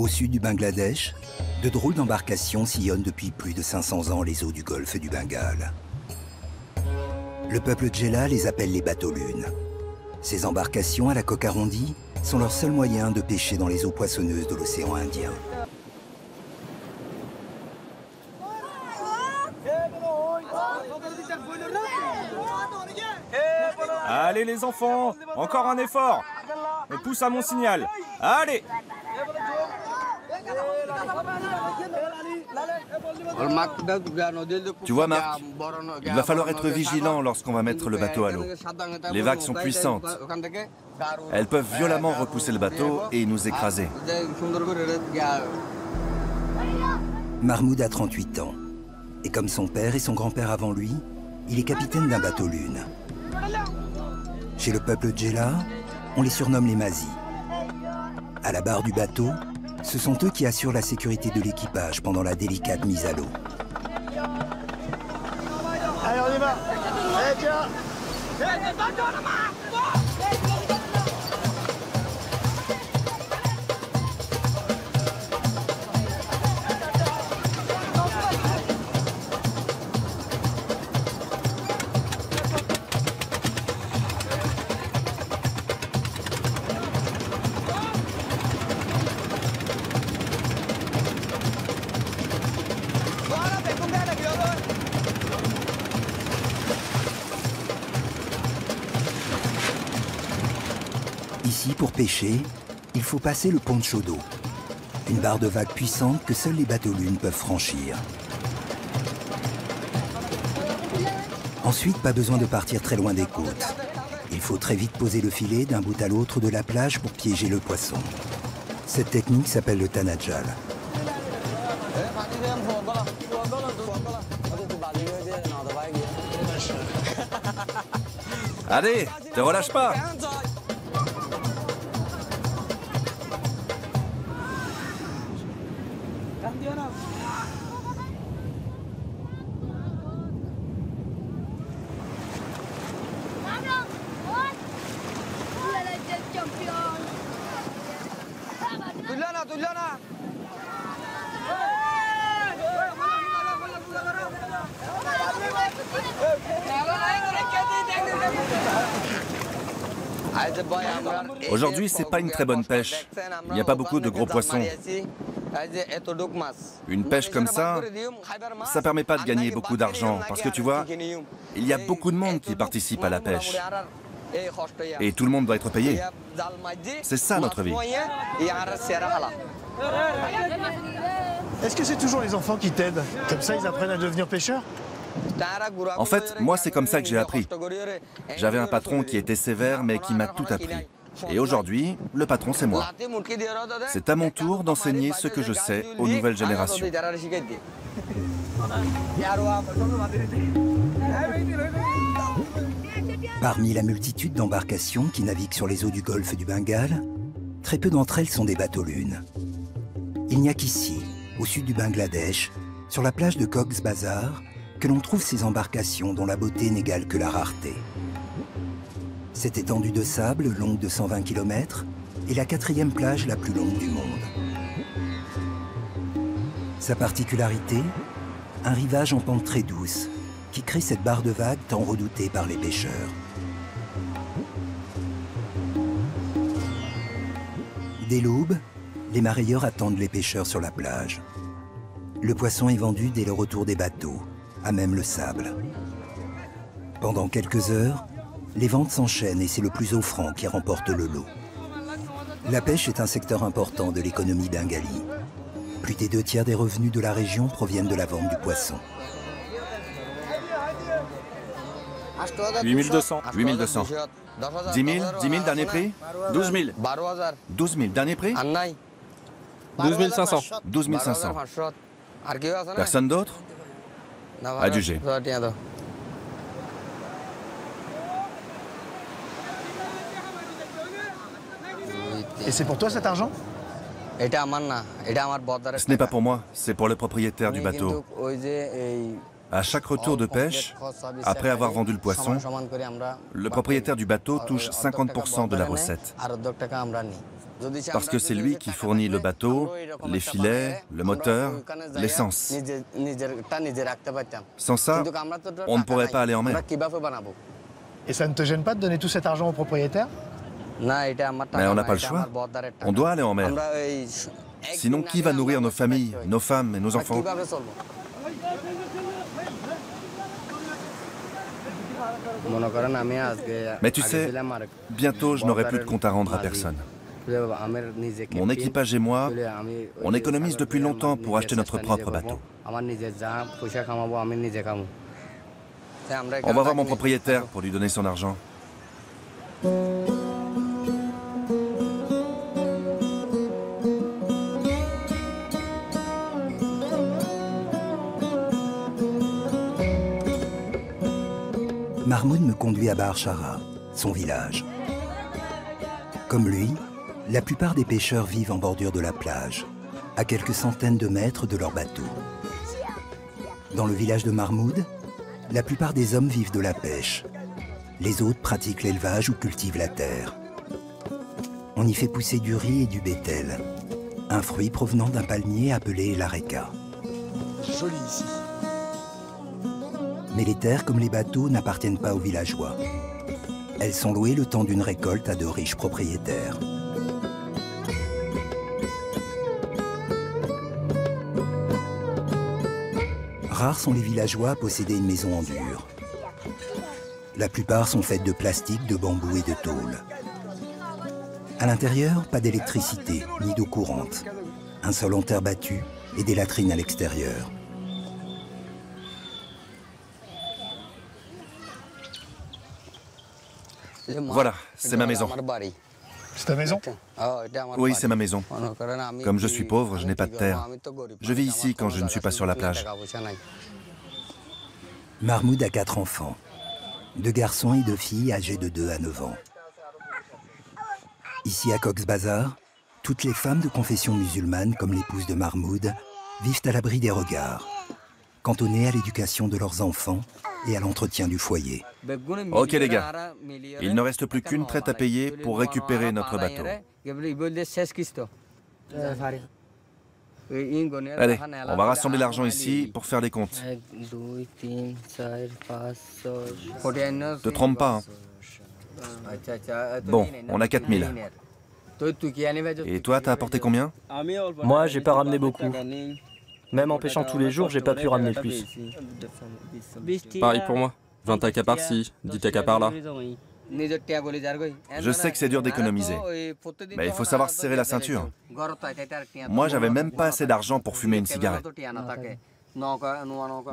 Au sud du Bangladesh, de drôles d'embarcations sillonnent depuis plus de 500 ans les eaux du golfe du Bengale. Le peuple Djella les appelle les bateaux-lunes. Ces embarcations à la coque arrondie sont leur seul moyen de pêcher dans les eaux poissonneuses de l'océan Indien. Allez les enfants, encore un effort. On pousse à mon signal. Allez! Tu vois, Marc, il va falloir être vigilant lorsqu'on va mettre le bateau à l'eau. Les vagues sont puissantes. Elles peuvent violemment repousser le bateau et nous écraser. Mahmoud a 38 ans. Et comme son père et son grand-père avant lui, il est capitaine d'un bateau-lune. Chez le peuple Djella, on les surnomme les Mazis. À la barre du bateau, ce sont eux qui assurent la sécurité de l'équipage pendant la délicate mise à l'eau. Allez, on y va. Allez, tiens. Ici, pour pêcher, il faut passer le poncho d'eau, une barre de vagues puissante que seuls les bateaux-lunes peuvent franchir. Ensuite, pas besoin de partir très loin des côtes. Il faut très vite poser le filet d'un bout à l'autre de la plage pour piéger le poisson. Cette technique s'appelle le tanajal. Allez, te relâche pas! Aujourd'hui, c'est pas une très bonne pêche. Il n'y a pas beaucoup de gros poissons. Une pêche comme ça permet pas de gagner beaucoup d'argent. Parce que tu vois, il y a beaucoup de monde qui participe à la pêche. Et tout le monde doit être payé. C'est ça notre vie. Est-ce que c'est toujours les enfants qui t'aident? Comme ça, ils apprennent à devenir pêcheurs? En fait, moi, c'est comme ça que j'ai appris. J'avais un patron qui était sévère, mais qui m'a tout appris. Et aujourd'hui, le patron, c'est moi. C'est à mon tour d'enseigner ce que je sais aux nouvelles générations. Parmi la multitude d'embarcations qui naviguent sur les eaux du golfe du Bengale, très peu d'entre elles sont des bateaux-lunes. Il n'y a qu'ici, au sud du Bangladesh, sur la plage de Cox's Bazar, que l'on trouve ces embarcations dont la beauté n'égale que la rareté. Cette étendue de sable, longue de 120 km, est la 4e plage la plus longue du monde. Sa particularité, un rivage en pente très douce, qui crée cette barre de vagues tant redoutée par les pêcheurs. Dès l'aube, les mareyeurs attendent les pêcheurs sur la plage. Le poisson est vendu dès le retour des bateaux, à même le sable. Pendant quelques heures, les ventes s'enchaînent et c'est le plus offrant qui remporte le lot. La pêche est un secteur important de l'économie bengali. Plus des 2/3 des revenus de la région proviennent de la vente du poisson. 8200. 8200. 10 000, 10 000, dernier prix? 12 000. 12 000, dernier prix? 12 500. 12 500. Personne d'autre? Adjugé. Et c'est pour toi cet argent? Ce n'est pas pour moi, c'est pour le propriétaire du bateau. À chaque retour de pêche, après avoir vendu le poisson, le propriétaire du bateau touche 50% de la recette. Parce que c'est lui qui fournit le bateau, les filets, le moteur, l'essence. Sans ça, on ne pourrait pas aller en mer. Et ça ne te gêne pas de donner tout cet argent au propriétaire? Mais on n'a pas le choix. On doit aller en mer. Sinon, qui va nourrir nos familles, nos femmes et nos enfants? Mais tu sais, bientôt je n'aurai plus de compte à rendre à personne. Mon équipage et moi, on économise depuis longtemps pour acheter notre propre bateau. On va voir mon propriétaire pour lui donner son argent. Mahmoud me conduit à Bahar Shara, son village. Comme lui, la plupart des pêcheurs vivent en bordure de la plage, à quelques centaines de mètres de leur bateau. Dans le village de Mahmoud, la plupart des hommes vivent de la pêche. Les autres pratiquent l'élevage ou cultivent la terre. On y fait pousser du riz et du bétel, un fruit provenant d'un palmier appelé l'areca. Joli ici. Mais les terres comme les bateaux n'appartiennent pas aux villageois. Elles sont louées le temps d'une récolte à de riches propriétaires. Rares sont les villageois à posséder une maison en dur. La plupart sont faites de plastique, de bambou et de tôle. À l'intérieur, pas d'électricité ni d'eau courante. Un sol en terre battue et des latrines à l'extérieur. Voilà, c'est ma maison. C'est ta maison? Oui, c'est ma maison. Comme je suis pauvre, je n'ai pas de terre. Je vis ici quand je ne suis pas sur la plage. Mahmoud a 4 enfants, 2 garçons et 2 filles âgées de 2 à 9 ans. Ici à Cox's Bazar, toutes les femmes de confession musulmane, comme l'épouse de Mahmoud, vivent à l'abri des regards, cantonnées à l'éducation de leurs enfants et à l'entretien du foyer. Ok les gars, il ne reste plus qu'une traite à payer pour récupérer notre bateau. Allez, on va rassembler l'argent ici pour faire les comptes. Te trompe pas, hein. Bon, on a 4000. Et toi, t'as apporté combien? Moi, j'ai pas ramené beaucoup. Même en pêchant tous les jours, j'ai pas pu ramener plus. Pareil pour moi. 20 takas par-ci, 10 takas par-là. Je sais que c'est dur d'économiser, mais il faut savoir se serrer la ceinture. Moi, j'avais même pas assez d'argent pour fumer une cigarette.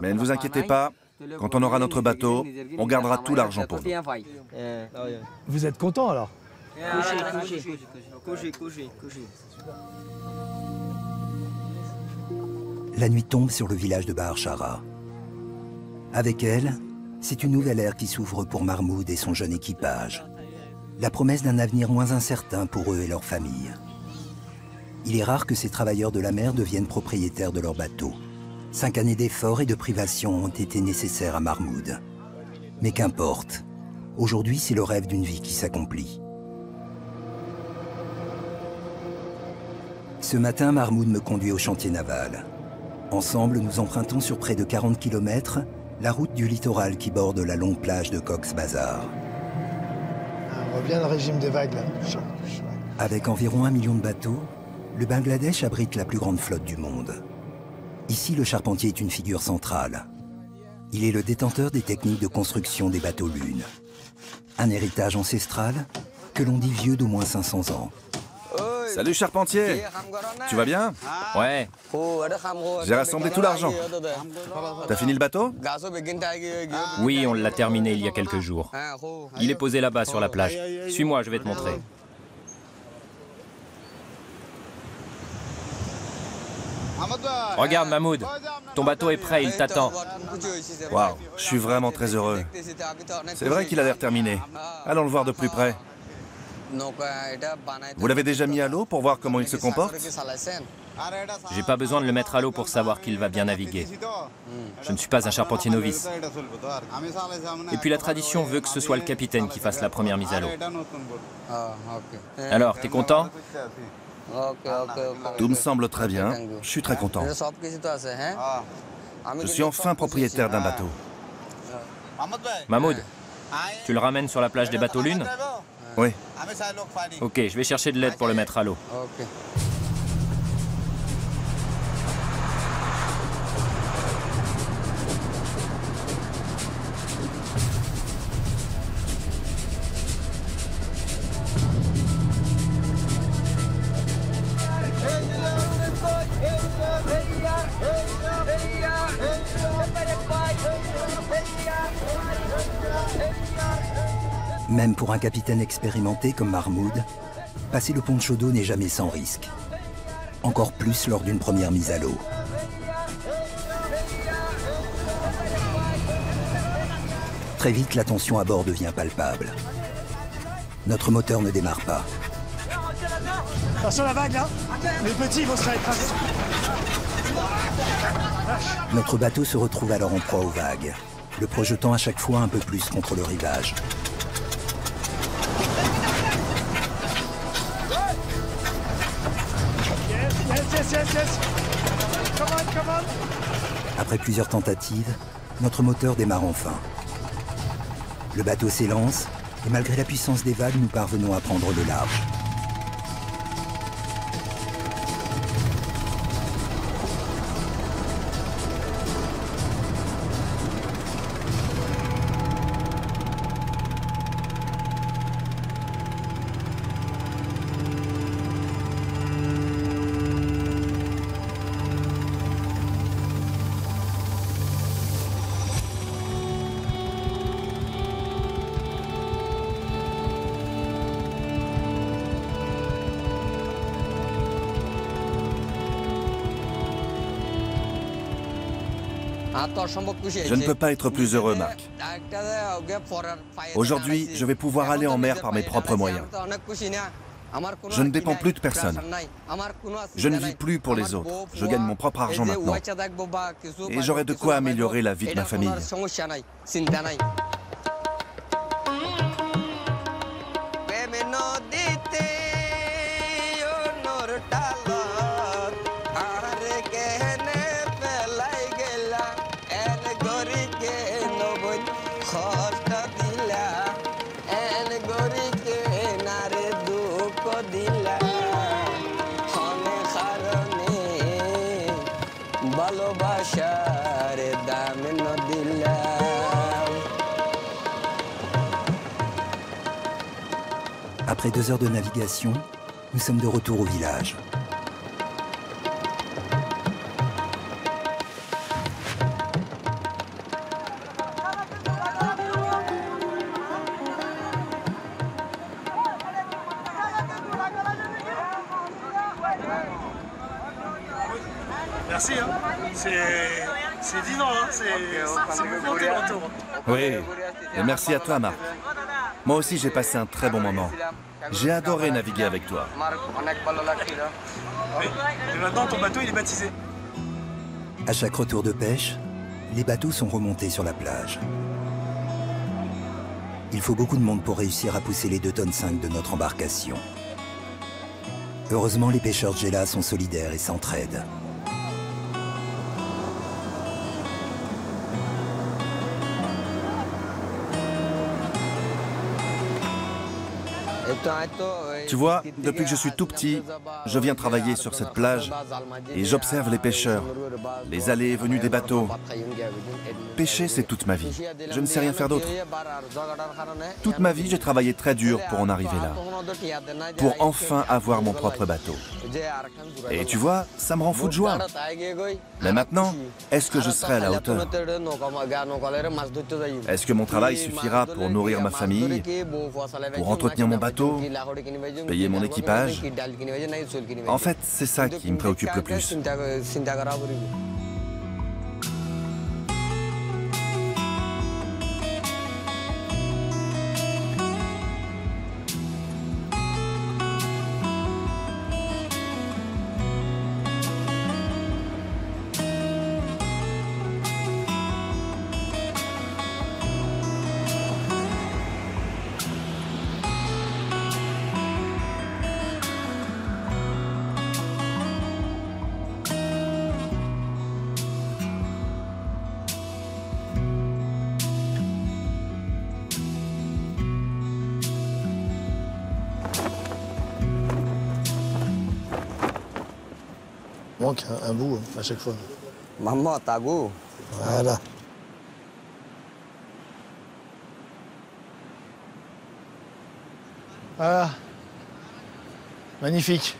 Mais ne vous inquiétez pas, quand on aura notre bateau, on gardera tout l'argent pour nous. Vous êtes content alors? La nuit tombe sur le village de Bahar Shara. Avec elle, c'est une nouvelle ère qui s'ouvre pour Mahmoud et son jeune équipage. La promesse d'un avenir moins incertain pour eux et leur famille. Il est rare que ces travailleurs de la mer deviennent propriétaires de leur bateau. 5 années d'efforts et de privations ont été nécessaires à Mahmoud. Mais qu'importe, aujourd'hui c'est le rêve d'une vie qui s'accomplit. Ce matin, Mahmoud me conduit au chantier naval. Ensemble, nous empruntons sur près de 40 km la route du littoral qui borde la longue plage de Cox's Bazar. On voit bien le régime des vagues là. Avec environ 1 million de bateaux, le Bangladesh abrite la plus grande flotte du monde. Ici, le charpentier est une figure centrale. Il est le détenteur des techniques de construction des bateaux lunes. Un héritage ancestral que l'on dit vieux d'au moins 500 ans. Salut charpentier, tu vas bien? Ouais. J'ai rassemblé tout l'argent. T'as fini le bateau? Oui, on l'a terminé il y a quelques jours. Il est posé là-bas sur la plage. Suis-moi, je vais te montrer. Regarde Mahmoud, ton bateau est prêt, il t'attend. Waouh, je suis vraiment très heureux. C'est vrai qu'il a l'air terminé. Allons le voir de plus près. Vous l'avez déjà mis à l'eau pour voir comment il se comporte? J'ai pas besoin de le mettre à l'eau pour savoir qu'il va bien naviguer. Je ne suis pas un charpentier novice. Et puis la tradition veut que ce soit le capitaine qui fasse la première mise à l'eau. Alors, t'es content? Tout me semble très bien. Je suis très content. Je suis enfin propriétaire d'un bateau. Mahmoud, tu le ramènes sur la plage des bateaux lunes? Oui. Ok, je vais chercher de l'aide pour le mettre à l'eau. Même pour un capitaine expérimenté comme Mahmoud, passer le poncho d'eau n'est jamais sans risque. Encore plus lors d'une première mise à l'eau. Très vite, la tension à bord devient palpable. Notre moteur ne démarre pas. Attention la vague là. Les petits vont se faire écraser. Notre bateau se retrouve alors en proie aux vagues, le projetant à chaque fois un peu plus contre le rivage. Yes. Come on. Après plusieurs tentatives, notre moteur démarre enfin. Le bateau s'élance et malgré la puissance des vagues, nous parvenons à prendre le large. Je ne peux pas être plus heureux, Marc. Aujourd'hui, je vais pouvoir aller en mer par mes propres moyens. Je ne dépends plus de personne. Je ne vis plus pour les autres. Je gagne mon propre argent maintenant. Et j'aurai de quoi améliorer la vie de ma famille. Après 2 heures de navigation, nous sommes de retour au village. Merci, hein. C'est dis non, hein. C'est beaucoup de retour. Oui, et merci à toi, Marc. Moi aussi, j'ai passé un très bon moment. J'ai adoré naviguer avec toi. Oui. Et maintenant, ton bateau, il est baptisé. À chaque retour de pêche, les bateaux sont remontés sur la plage. Il faut beaucoup de monde pour réussir à pousser les 2,5 tonnes de notre embarcation. Heureusement, les pêcheurs de Gela sont solidaires et s'entraident. Tu vois, depuis que je suis tout petit, je viens travailler sur cette plage et j'observe les pêcheurs, les allées et venues des bateaux. Pêcher, c'est toute ma vie. Je ne sais rien faire d'autre. Toute ma vie, j'ai travaillé très dur pour en arriver là, pour enfin avoir mon propre bateau. Et tu vois, ça me rend fou de joie. Mais maintenant, est-ce que je serai à la hauteur? Est-ce que mon travail suffira pour nourrir ma famille, pour entretenir mon bateau, payer mon équipage? En fait, c'est ça qui me préoccupe le plus. manque un bout à chaque fois. Maman, tago. Voilà. Voilà. Magnifique.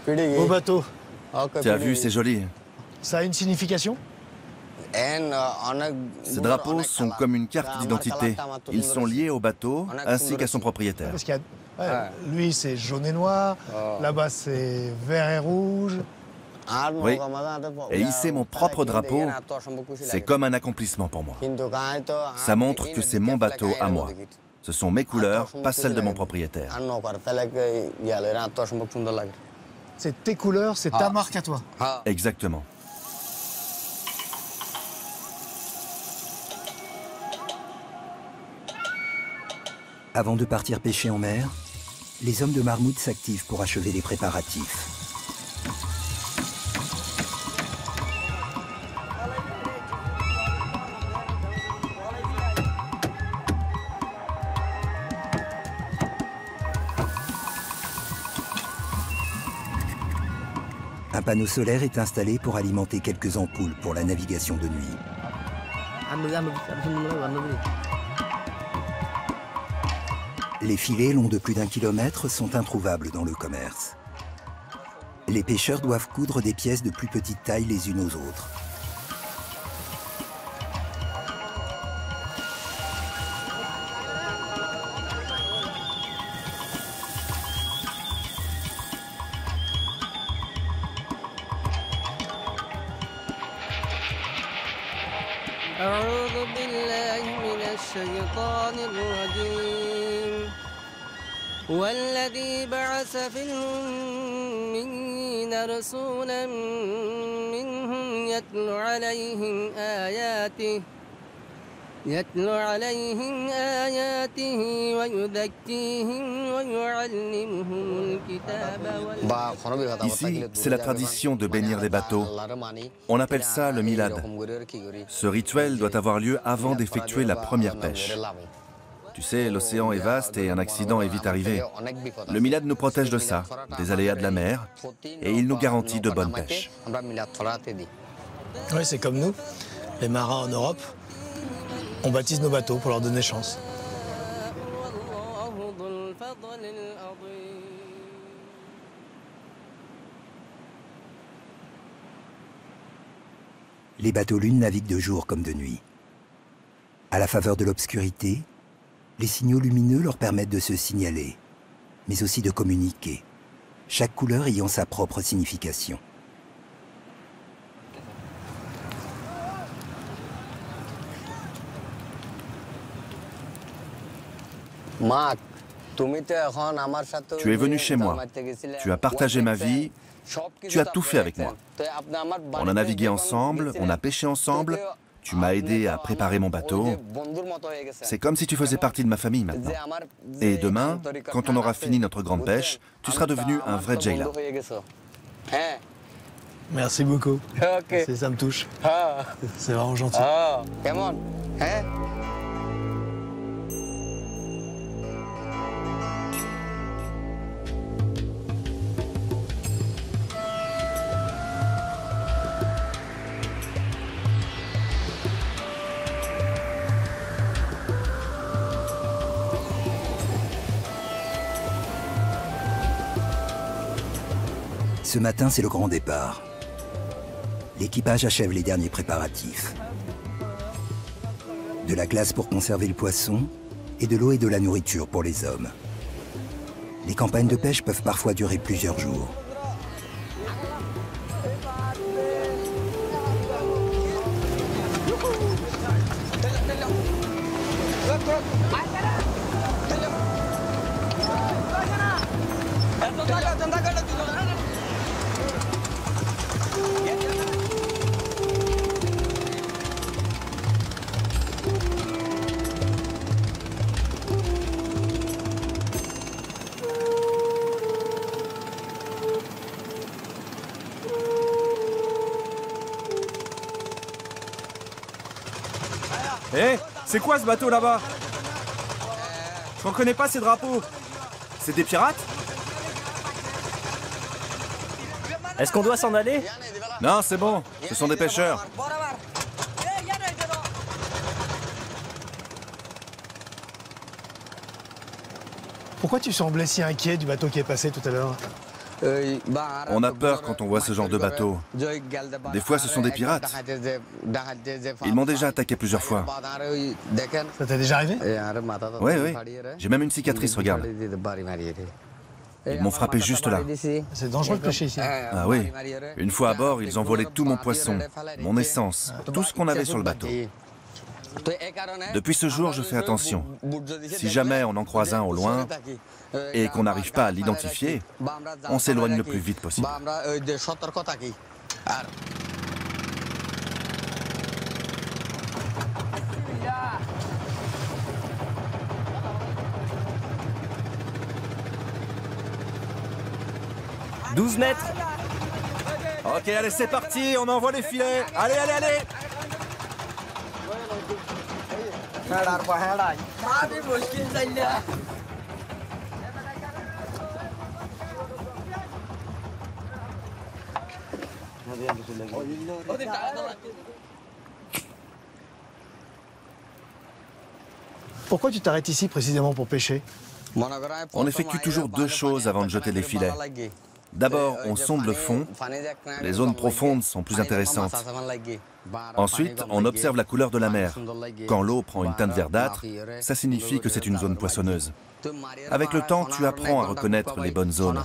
Beau bateau. Tu as vu, c'est joli. Ça a une signification? Ces drapeaux sont comme une carte d'identité. Ils sont liés au bateau ainsi qu'à son propriétaire. Parce qu'il y a, lui, c'est jaune et noir. Là-bas, c'est vert et rouge. Oui. Et hisser mon propre drapeau, c'est comme un accomplissement pour moi. Ça montre que c'est mon bateau à moi. Ce sont mes couleurs, pas celles de mon propriétaire. C'est tes couleurs, c'est ta marque à toi. Exactement. Avant de partir pêcher en mer, les hommes de Marmoud s'activent pour achever les préparatifs. Un panneau solaire est installé pour alimenter quelques ampoules pour la navigation de nuit. Les filets longs de plus d'1 kilomètre sont introuvables dans le commerce. Les pêcheurs doivent coudre des pièces de plus petite taille les unes aux autres. والذي بعث في الأميين رسولا منهم يتلو عليهم آياته ويزكيهم ويعلمهم الكتاب والحكمة. Ici, c'est la tradition de bénir les bateaux. On appelle ça le milad. Ce rituel doit avoir lieu avant d'effectuer la première pêche. Tu sais, l'océan est vaste et un accident est vite arrivé. Le milad nous protège de ça, des aléas de la mer, et il nous garantit de bonnes pêches. Oui, c'est comme nous, les marins en Europe. On baptise nos bateaux pour leur donner chance. Les bateaux lunes naviguent de jour comme de nuit. À la faveur de l'obscurité, les signaux lumineux leur permettent de se signaler, mais aussi de communiquer, chaque couleur ayant sa propre signification. Tu es venu chez moi, tu as partagé ma vie, tu as tout fait avec moi. On a navigué ensemble, on a pêché ensemble, tu m'as aidé à préparer mon bateau. C'est comme si tu faisais partie de ma famille maintenant. Et demain, quand on aura fini notre grande pêche, tu seras devenu un vrai Jayla. Merci beaucoup. Ça me touche. C'est vraiment gentil. Ce matin, c'est le grand départ. L'équipage achève les derniers préparatifs. De la glace pour conserver le poisson et de l'eau et de la nourriture pour les hommes. Les campagnes de pêche peuvent parfois durer plusieurs jours. Hé, c'est quoi ce bateau là-bas? Je reconnais pas ces drapeaux. C'est des pirates? Est-ce qu'on doit s'en aller? Non, c'est bon, ce sont des pêcheurs. Pourquoi tu semblais si inquiet du bateau qui est passé tout à l'heure? On a peur quand on voit ce genre de bateau. Des fois, ce sont des pirates. Ils m'ont déjà attaqué plusieurs fois. Ça t'est déjà arrivé? Oui, oui. J'ai même une cicatrice, regarde. Ils m'ont frappé juste là. C'est dangereux de pêcher ici. Ah oui. Une fois à bord, ils ont volé tout mon poisson, mon essence, tout ce qu'on avait sur le bateau. Depuis ce jour, je fais attention. Si jamais on en croise un au loin et qu'on n'arrive pas à l'identifier, on s'éloigne le plus vite possible. « 12 mètres. Ok, allez, c'est parti, on envoie les filets. Allez, allez, allez. Pourquoi tu t'arrêtes ici précisément pour pêcher? On effectue toujours deux choses avant de jeter les filets. D'abord, on sonde le fond. Les zones profondes sont plus intéressantes. Ensuite, on observe la couleur de la mer. Quand l'eau prend une teinte verdâtre, ça signifie que c'est une zone poissonneuse. Avec le temps, tu apprends à reconnaître les bonnes zones.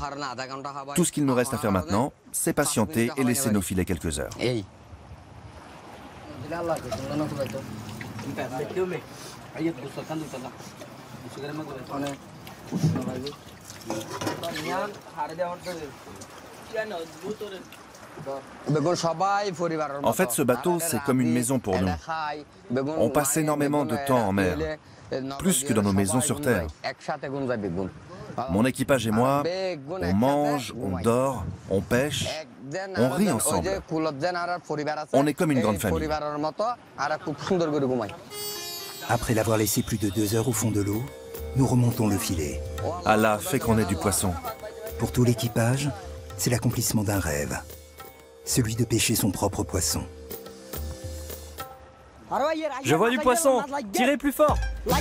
Tout ce qu'il nous reste à faire maintenant, c'est patienter et laisser nos filets quelques heures. En fait, ce bateau, c'est comme une maison pour nous. On passe énormément de temps en mer, plus que dans nos maisons sur Terre. Mon équipage et moi, on mange, on dort, on pêche, on rit ensemble. On est comme une grande famille. Après l'avoir laissé plus de 2 heures au fond de l'eau, nous remontons le filet. Allah fait qu'on ait du poisson. Pour tout l'équipage, c'est l'accomplissement d'un rêve. Celui de pêcher son propre poisson. Je vois du poisson. Tirez plus fort. Il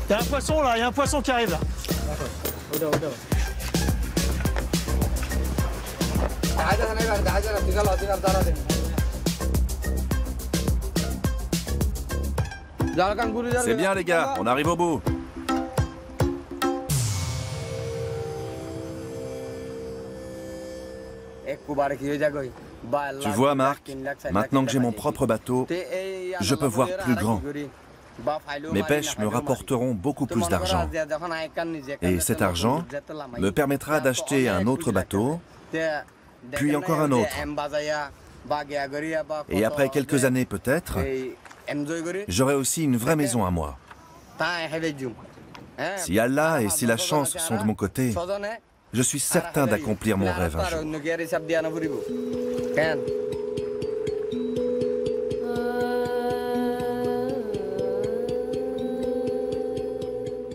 y a un poisson là, il y a un poisson qui arrive là. C'est bien les gars, on arrive au bout. Tu vois Marc, maintenant que j'ai mon propre bateau, je peux voir plus grand. Mes pêches me rapporteront beaucoup plus d'argent. Et cet argent me permettra d'acheter un autre bateau, puis encore un autre. Et après quelques années peut-être, j'aurai aussi une vraie maison à moi. Si Allah et si la chance sont de mon côté, je suis certain d'accomplir mon rêve un jour.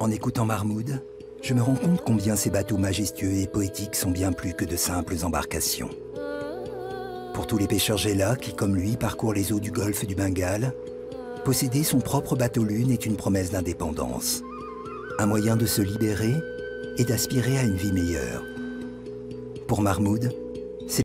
En écoutant Mahmoud, je me rends compte combien ces bateaux majestueux et poétiques sont bien plus que de simples embarcations. Pour tous les pêcheurs Gela qui, comme lui, parcourent les eaux du golfe du Bengale, posséder son propre bateau-lune est une promesse d'indépendance, un moyen de se libérer et d'aspirer à une vie meilleure. Pour Mahmoud,